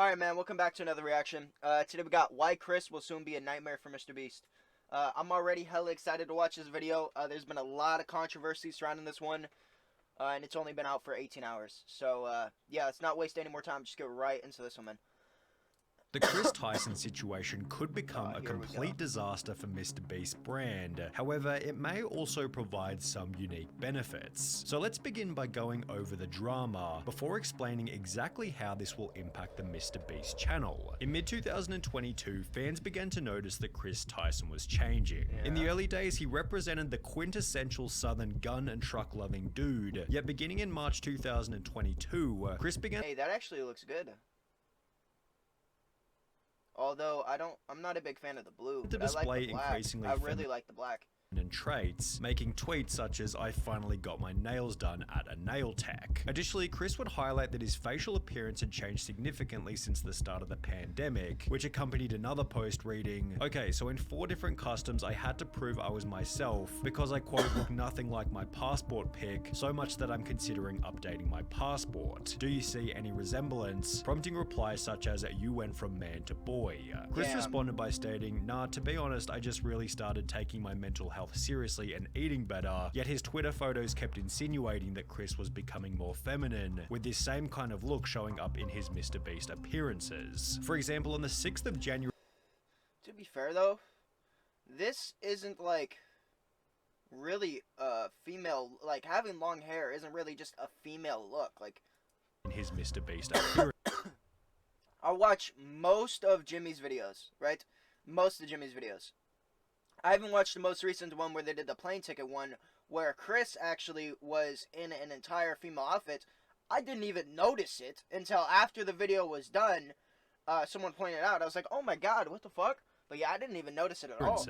Alright, man, welcome back to another reaction. Today we got why Chris will soon be a nightmare for MrBeast. I'm already hella excited to watch this video. There's been a lot of controversy surrounding this one, and it's only been out for 18 hours. So, yeah, let's not waste any more time. Just get right into this one, man. The Chris Tyson situation could become a here we complete go. disaster for MrBeast brand. However, it may also provide some unique benefits. So let's begin by going over the drama before explaining exactly how this will impact the MrBeast channel. In mid-2022, fans began to notice that Chris Tyson was changing. In the early days, he represented the quintessential southern gun and truck loving dude. Yet beginning in March 2022, Chris began— Hey, that actually looks good. Although I'm not a big fan of the blue. to But I like display the black. increasingly I really like the black. and traits, making tweets such as "I finally got my nails done at a nail tech." Additionally, Chris would highlight that his facial appearance had changed significantly since the start of the pandemic, which accompanied another post reading, "Okay, so in 4 different customs I had to prove I was myself because I quote look nothing like my passport pic, so much that I'm considering updating my passport. Do you see any resemblance?" Prompting replies such as "You went from man to boy." Chris Damn. responded by stating, "Nah, to be honest, I just really started taking my mental health seriously and eating better." Yet his Twitter photos kept insinuating that Chris was becoming more feminine, with this same kind of look showing up in his MrBeast appearances. For example, on the 6th of January, To be fair, though, this isn't like really a female, like having long hair isn't really just a female look. Like, in his MrBeast appearance, I watch most of Jimmy's videos, right? Most of Jimmy's videos. I haven't watched the most recent one where they did the plane ticket one, where Chris actually was in an entire female outfit. I didn't even notice it until after the video was done. Someone pointed it out. I was like, oh my god, what the fuck? But yeah, I didn't even notice it at all.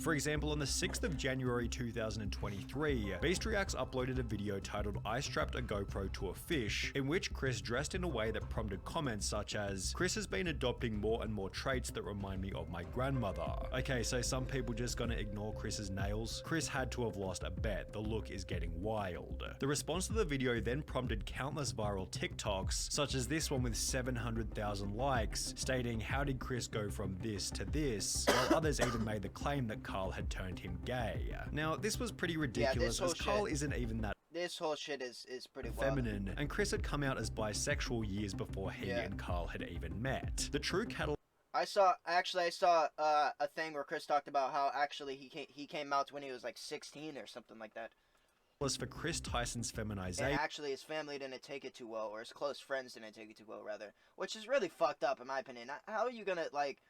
For example, on the 6th of January 2023, Beast Reacts uploaded a video titled "I strapped a GoPro to a fish," in which Chris dressed in a way that prompted comments such as, "Chris has been adopting more and more traits that remind me of my grandmother." Okay, so some people just gonna ignore Chris's nails? Chris had to have lost a bet. The look is getting wild. The response to the video then prompted countless viral TikToks, such as this one with 700,000 likes, stating, "How did Chris go from this to this?" While others even made the claim that Carl had turned him gay. Now, this was pretty ridiculous, as Carl isn't even that This whole shit is pretty wild. feminine, and Chris had come out as bisexual years before he and Carl had even met. The true catalyst I saw a thing where Chris talked about how actually he came out when he was like 16 or something like that. for Chris Tyson's And feminization actually his family didn't take it too well, or his close friends didn't take it too well, rather. Which is really fucked up in my opinion. How are you gonna, like...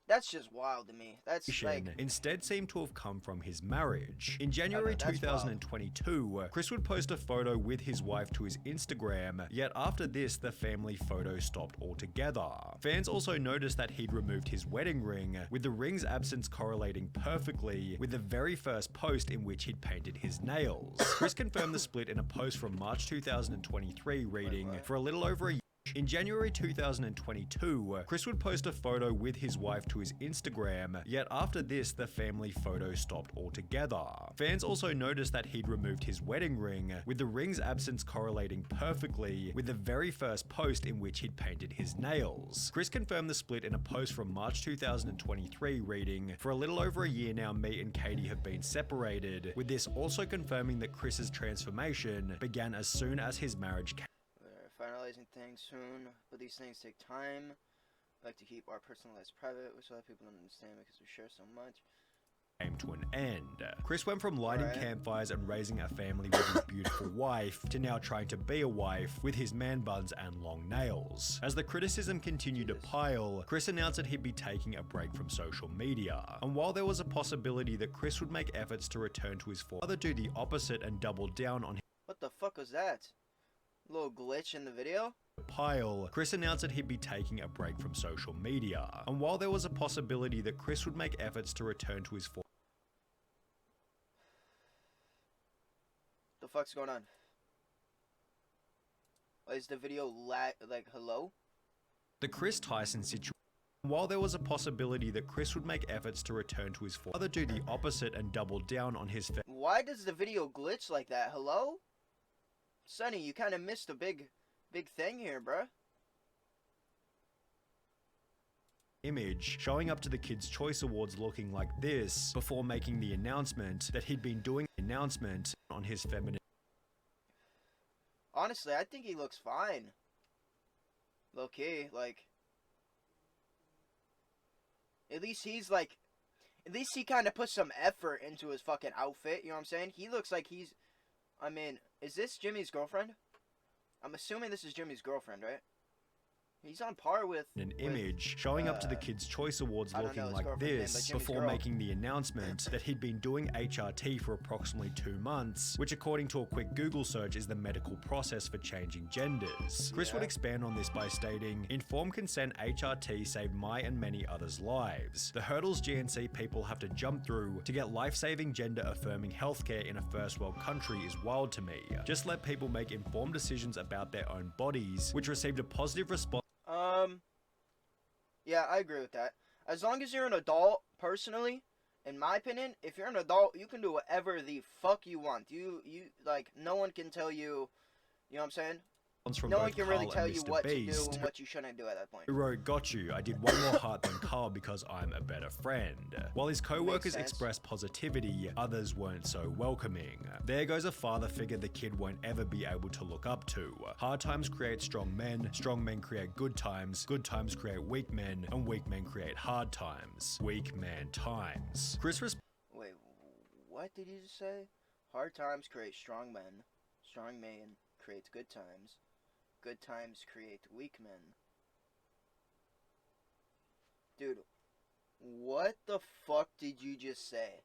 That's just wild to me. That's like... instead seemed to have come from his marriage. In January that's 2022, Chris would post a photo with his wife to his Instagram, yet after this, the family photo stopped altogether. Fans also noticed that he'd removed his wedding ring, with the ring's absence correlating perfectly with the very first post in which he'd painted his nails. Chris confirmed the split in a post from March 2023 reading, "For a little over a year." In January 2022, Chris would post a photo with his wife to his Instagram, yet after this, the family photo stopped altogether. Fans also noticed that he'd removed his wedding ring, with the ring's absence correlating perfectly with the very first post in which he'd painted his nails. Chris confirmed the split in a post from March 2023 reading, "For a little over a year now, me and Katie have been separated," with this also confirming that Chris's transformation began as soon as his marriage came. We're finalizing things soon, but these things take time. I like to keep our personal lives private, which a lot of people don't understand because we share so much. Came to an end. Chris went from lighting campfires and raising a family with his beautiful wife to now trying to be a wife with his man buns and long nails. As the criticism continued to pile, Chris announced that he'd be taking a break from social media. And while there was a possibility that Chris would make efforts to return to his father, do the opposite and double down on What the fuck was that? Little glitch in the video? pile, Chris announced that he'd be taking a break from social media. And while there was a possibility that Chris would make efforts to return to his former The fuck's going on? Is the video like hello? the Chris Tyson situation. While there was a possibility that Chris would make efforts to return to his father, do the opposite and double down on his Why does the video glitch like that? Hello? Sonny, you kind of missed a big thing here, bruh. image, showing up to the Kids' Choice Awards looking like this before making the announcement that he'd been doing an announcement on his feminine. Honestly, I think he looks fine. Low key, like, at least he's like, at least he kind of put some effort into his fucking outfit, you know what I'm saying? He looks like he's, I mean, is this Jimmy's girlfriend? I'm assuming this is Jimmy's girlfriend, right? He's on par with an image, showing up to the Kids' Choice Awards looking like this before making the announcement that he'd been doing HRT for approximately 2 months, which according to a quick Google search is the medical process for changing genders. Chris would expand on this by stating, "Informed consent HRT saved my and many others' lives. The hurdles GNC people have to jump through to get life-saving gender-affirming healthcare in a first world country is wild to me. Just let people make informed decisions about their own bodies," which received a positive response. Yeah, I agree with that. As long as you're an adult, personally, in my opinion, if you're an adult, you can do whatever the fuck you want. You like, no one can tell you, you know what I'm saying? No one can really tell you what to do and what you shouldn't do at that point. Who wrote, "Got you, I did one more heart than Carl because I'm a better friend." While his co-workers expressed positivity, others weren't so welcoming. There goes a father figure the kid won't ever be able to look up to. Hard times create strong men create good times create weak men, and weak men create hard times. Weak man times. Wait, what did you just say? Hard times create strong men creates good times create weak men. Dude, what the fuck did you just say?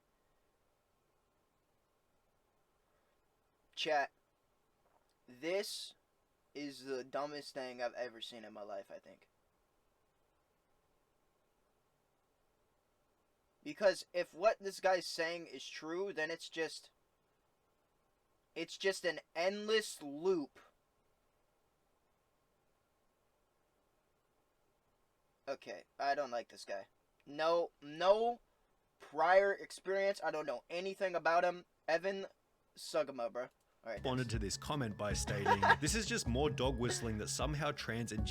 Chat, this is the dumbest thing I've ever seen in my life, I think. Because if what this guy's saying is true, then it's just an endless loop. Okay, I don't like this guy. No prior experience. I don't know anything about him. Evan Sugama, bro. All right. Responded to this comment by stating, "This is just more dog whistling that somehow trans and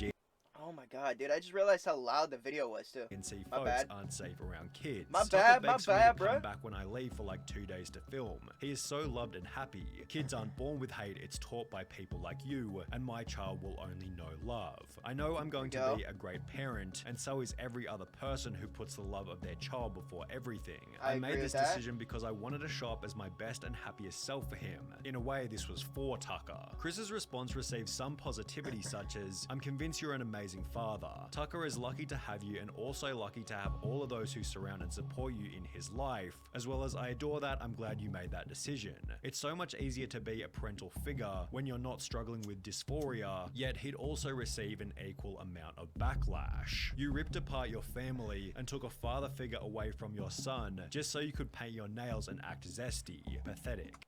Oh my god, dude, I just realized how loud the video was, too. GNC My folks bad. aren't safe around kids. My bad, bro. Come back when I leave for like 2 days to film. He is so loved and happy. Kids aren't born with hate, it's taught by people like you, and my child will only know love. I know I'm going to be a great parent, and so is every other person who puts the love of their child before everything. I made this decision because I wanted to show up as my best and happiest self for him. In a way, this was for Tucker." Chris's response received some positivity such as, "I'm convinced you're an amazing father. Tucker is lucky to have you and also lucky to have all of those who surround and support you in his life, as well as I adore that. I'm glad you made that decision. It's so much easier to be a parental figure when you're not struggling with dysphoria, yet he'd also receive an equal amount of backlash. You ripped apart your family and took a father figure away from your son just so you could paint your nails and act zesty. Pathetic."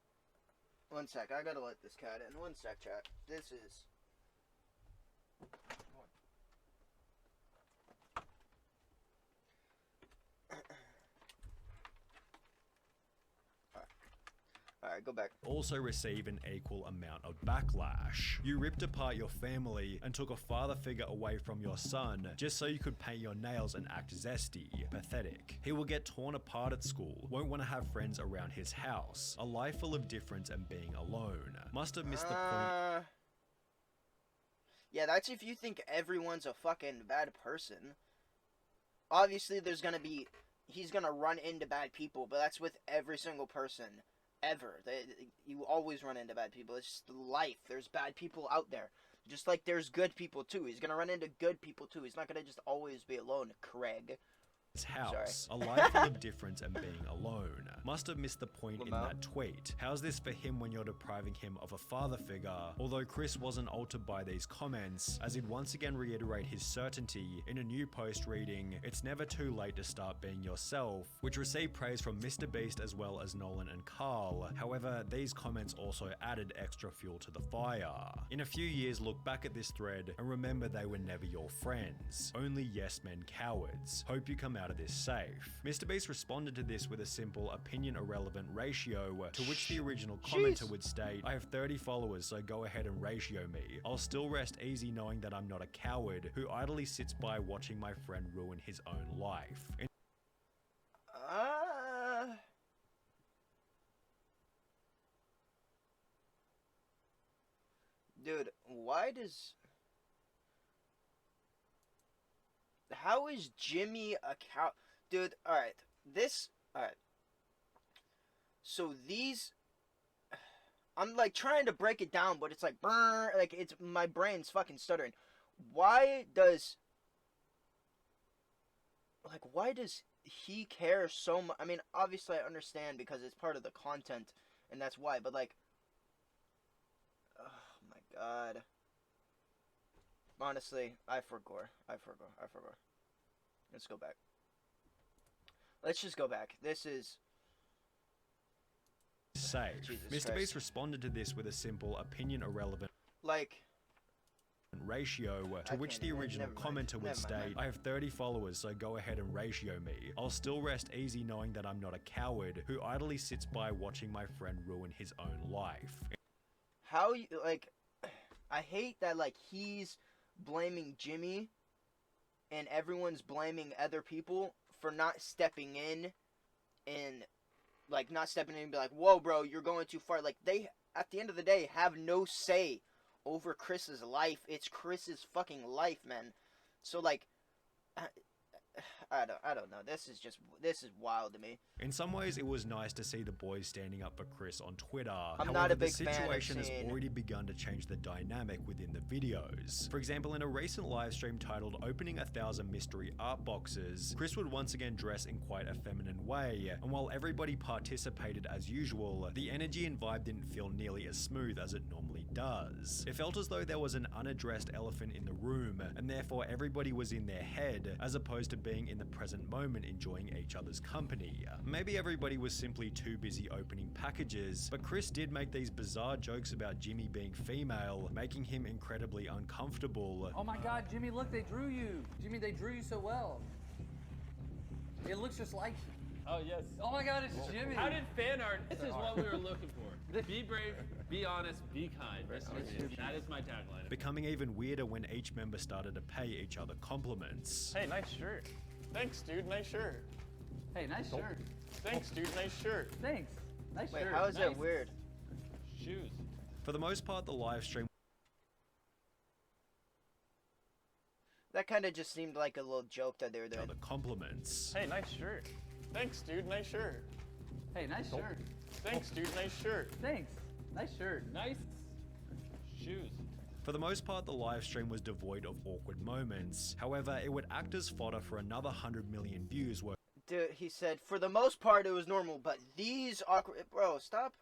One sec, I gotta let this cat in. One sec, chat. This is... Alright, go back. Also receive an equal amount of backlash. You ripped apart your family and took a father figure away from your son just so you could paint your nails and act zesty. Pathetic. He will get torn apart at school, won't want to have friends around his house, a life full of difference and being alone. Must have missed the point. Yeah, that's if you think everyone's a fucking bad person. Obviously, he's gonna run into bad people, but that's with every single person. Ever. You always run into bad people. It's just life. There's bad people out there. Just like there's good people too. He's gonna run into good people too. He's not gonna just always be alone, Craig. His house, a life full of difference and being alone. Must have missed the point in that tweet. How's this for him when you're depriving him of a father figure? Although Chris wasn't altered by these comments, as he'd once again reiterate his certainty in a new post reading, "It's never too late to start being yourself," which received praise from MrBeast as well as Nolan and Carl. However, these comments also added extra fuel to the fire. In a few years, look back at this thread and remember they were never your friends. Only yes men cowards. Hope you come out out of this safe. MrBeast responded to this with a simple opinion irrelevant ratio, to which the original commenter would state, "I have 30 followers, so go ahead and ratio me. I'll still rest easy knowing that I'm not a coward who idly sits by watching my friend ruin his own life." Dude, why does... How is Jimmy a cow... Dude, alright. Alright. So these... I'm, like, trying to break it down, but it's like... Brr, like, it's... My brain's fucking stuttering. Why does he care so much? I mean, obviously I understand because it's part of the content, and that's why, but, like... Oh, my God. Honestly, I forgot. Let's go back. Let's just go back. This is... safe. Jesus MrBeast Christ. responded to this with a simple opinion irrelevant Like... ratio, to which the original commenter would state, "I have 30 followers, so go ahead and ratio me. I'll still rest easy knowing that I'm not a coward who idly sits by watching my friend ruin his own life." How you... Like... I hate that, like, he's blaming Jimmy and everyone's blaming other people for not stepping in and, like, not stepping in and be like, "Whoa, bro, you're going too far." Like, they, at the end of the day, have no say over Chris's life. It's Chris's fucking life, man. So, like, I don't know. This is wild to me. In some ways, it was nice to see the boys standing up for Chris on Twitter. I'm not a big the fan of situation has seeing... already begun to change the dynamic within the videos. For example, in a recent live stream titled "Opening 1,000 Mystery Art Boxes," Chris would once again dress in quite a feminine way, and while everybody participated as usual, the energy and vibe didn't feel nearly as smooth as it normally does. It felt as though there was an unaddressed elephant in the room, and therefore everybody was in their head, as opposed to being in the present moment enjoying each other's company. Maybe everybody was simply too busy opening packages, but Chris did make these bizarre jokes about Jimmy being female, making him incredibly uncomfortable. "Oh my God, Jimmy, look, they drew you. Jimmy, they drew you so well. It looks just like you." Oh, yes. Oh my God, it's Jimmy. How did fan art? This is what we were looking for. Be brave, be honest, be kind. That is my tagline. Becoming even weirder when each member started to pay each other compliments. "Hey, nice shirt." "Thanks, dude, nice shirt." Hey, nice shirt. "Thanks, dude, nice shirt." Thanks. Nice Wait, shirt. how is that Nice. weird? Shoes. For the most part, the live stream That kind of just seemed like a little joke that they were doing. other compliments. "Hey, nice shirt." "Thanks, dude, nice shirt." Hey, nice shirt. "Thanks, dude, nice shirt." Thanks. Nice shirt. Nice shoes. For the most part, the live stream was devoid of awkward moments. However, it would act as fodder for another 100 million views worth Dude, he said, for the most part it was normal, but these awkward... Bro, stop.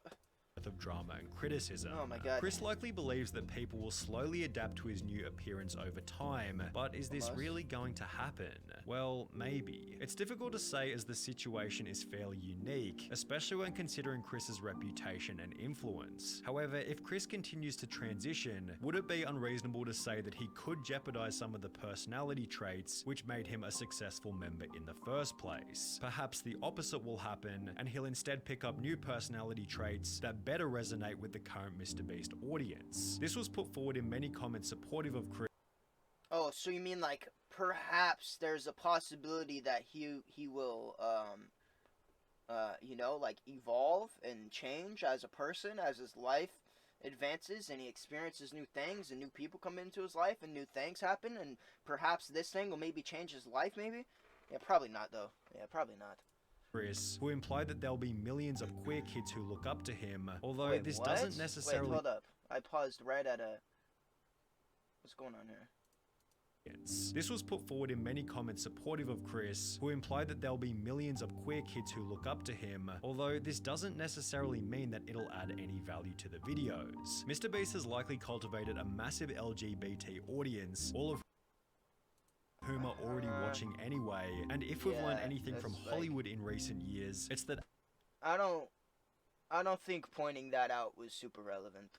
of drama and criticism. Oh my God. Chris likely believes that people will slowly adapt to his new appearance over time, but is this really going to happen? Well, maybe. It's difficult to say as the situation is fairly unique, especially when considering Chris's reputation and influence. However, if Chris continues to transition, would it be unreasonable to say that he could jeopardize some of the personality traits which made him a successful member in the first place? Perhaps the opposite will happen, and he'll instead pick up new personality traits that better resonate with the current MrBeast audience. This was put forward in many comments supportive of Chris. Oh, so you mean like perhaps there's a possibility that he will you know, like evolve and change as a person as his life advances and he experiences new things and new people come into his life and new things happen, and perhaps this thing will maybe change his life, maybe? Yeah, probably not though. Yeah, probably not. Chris, who implied that there'll be millions of queer kids who look up to him, although Wait, this what? doesn't necessarily... Wait, hold up. I paused right at a... What's going on here? This was put forward in many comments supportive of Chris, who implied that there'll be millions of queer kids who look up to him, although this doesn't necessarily mean that it'll add any value to the videos. MrBeast has likely cultivated a massive LGBT audience, all of whom are already watching anyway, and if we've learned anything from Hollywood in recent years, it's that I don't think pointing that out was super relevant,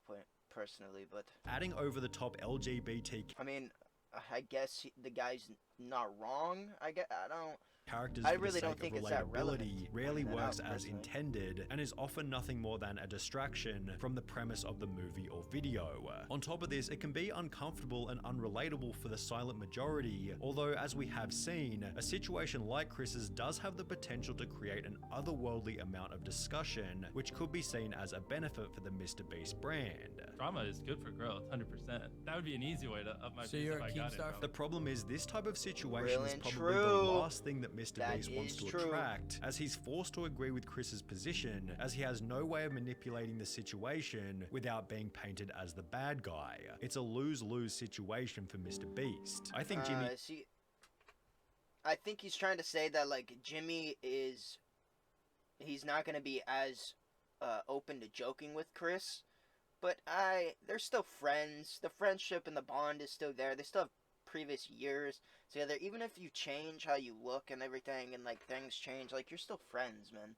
personally, but... adding over-the-top LGBT... I mean, I guess the guy's not wrong. I don't. Characters I for really the don't sake think of it's that relevant, relatability rarely pointing that works out, as personally. intended and is often nothing more than a distraction from the premise of the movie or video. On top of this, it can be uncomfortable and unrelatable for the silent majority, although as we have seen, a situation like Chris's does have the potential to create an otherworldly amount of discussion, which could be seen as a benefit for the MrBeast brand. Drama is good for growth, 100%. That would be an easy way to up my So views you're if a I got it. Keemstar Bro. The problem is this type of situation Real is and probably the true. last thing that MrBeast That wants is to true. attract, as he's forced to agree with Chris's position, as he has no way of manipulating the situation without being painted as the bad guy. It's a lose-lose situation for MrBeast. I think Jimmy See, I think he's trying to say that like Jimmy is, he's not gonna be as open to joking with Chris, but they're still friends. The friendship and the bond is still there. They still have previous years together. Even if you change how you look and everything, and like things change, like you're still friends, man.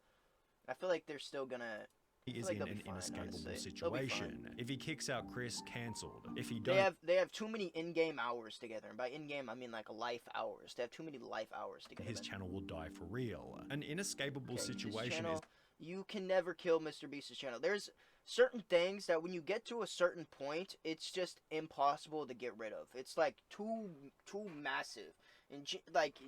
I feel like they're still gonna. is like in they'll an be fine, inescapable honestly. They'll be fine. situation. If he kicks out Chris, cancelled. If he don't, They have too many in-game hours together, and by in-game I mean like life hours. They have too many life hours together. his man. channel will die for real. An inescapable Okay, his situation channel, is you can never kill MrBeast's channel. There's certain things that when you get to a certain point, it's just impossible to get rid of. It's like too massive. And like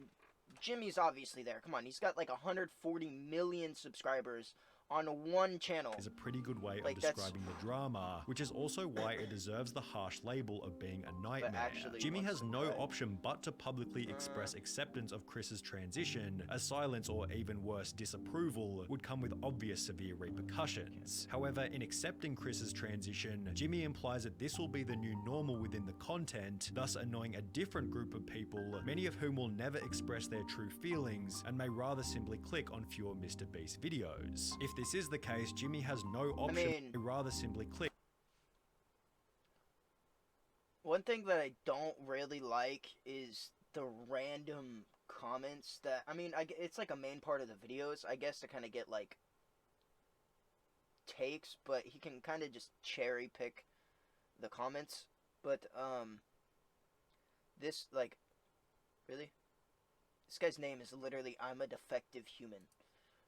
Jimmy's obviously there. Come on, he's got like 140 million subscribers on one channel. is a pretty good way of Like, that's- describing the drama, which is also why it deserves the harsh label of being a nightmare. actually Jimmy wants has to no cry. option but to publicly express acceptance of Chris's transition, as silence or even worse, disapproval would come with obvious severe repercussions. However, in accepting Chris's transition, Jimmy implies that this will be the new normal within the content, thus annoying a different group of people, many of whom will never express their true feelings and may rather simply click on fewer MrBeast videos. If this is the case, Jimmy has no option mean- to rather simply click One thing that I don't really like is the random comments that, I mean, it's like a main part of the videos, I guess, to kind of get like takes, but he can kind of just cherry pick the comments. But this, like, really, this guy's name is literally "I'm a defective human."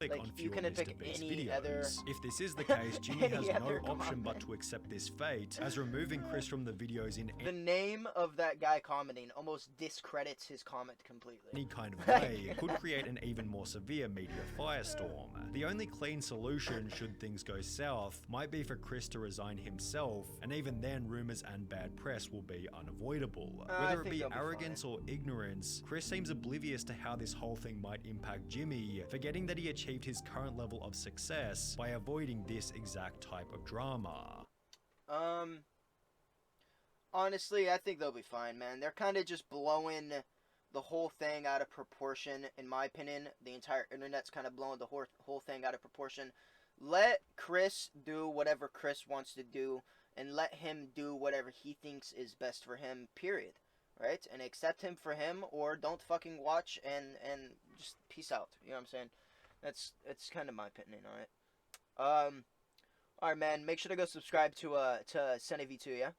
Like, on you fewer couldn't pick MrBeast any videos. other- If this is the case, Jimmy has any no other option but comment. to accept this fate, as removing Chris from the videos in The name of that guy commenting almost discredits his comment completely. any kind of way could create an even more severe media firestorm. The only clean solution, should things go south, might be for Chris to resign himself, and even then rumors and bad press will be unavoidable. I Whether it think be they'll be arrogance fine. or ignorance, Chris seems oblivious to how this whole thing might impact Jimmy, forgetting that he achieved his current level of success by avoiding this exact type of drama. Honestly, I think they'll be fine, man. They're kind of just blowing the whole thing out of proportion, in my opinion. The entire internet's kind of blowing the whole thing out of proportion. Let Chris do whatever Chris wants to do, and let him do whatever he thinks is best for him, period. Right? And accept him for him, or don't fucking watch and just peace out. You know what I'm saying? That's kind of my opinion on it. Alright, man. Make sure to go subscribe to Sunny V2, yeah?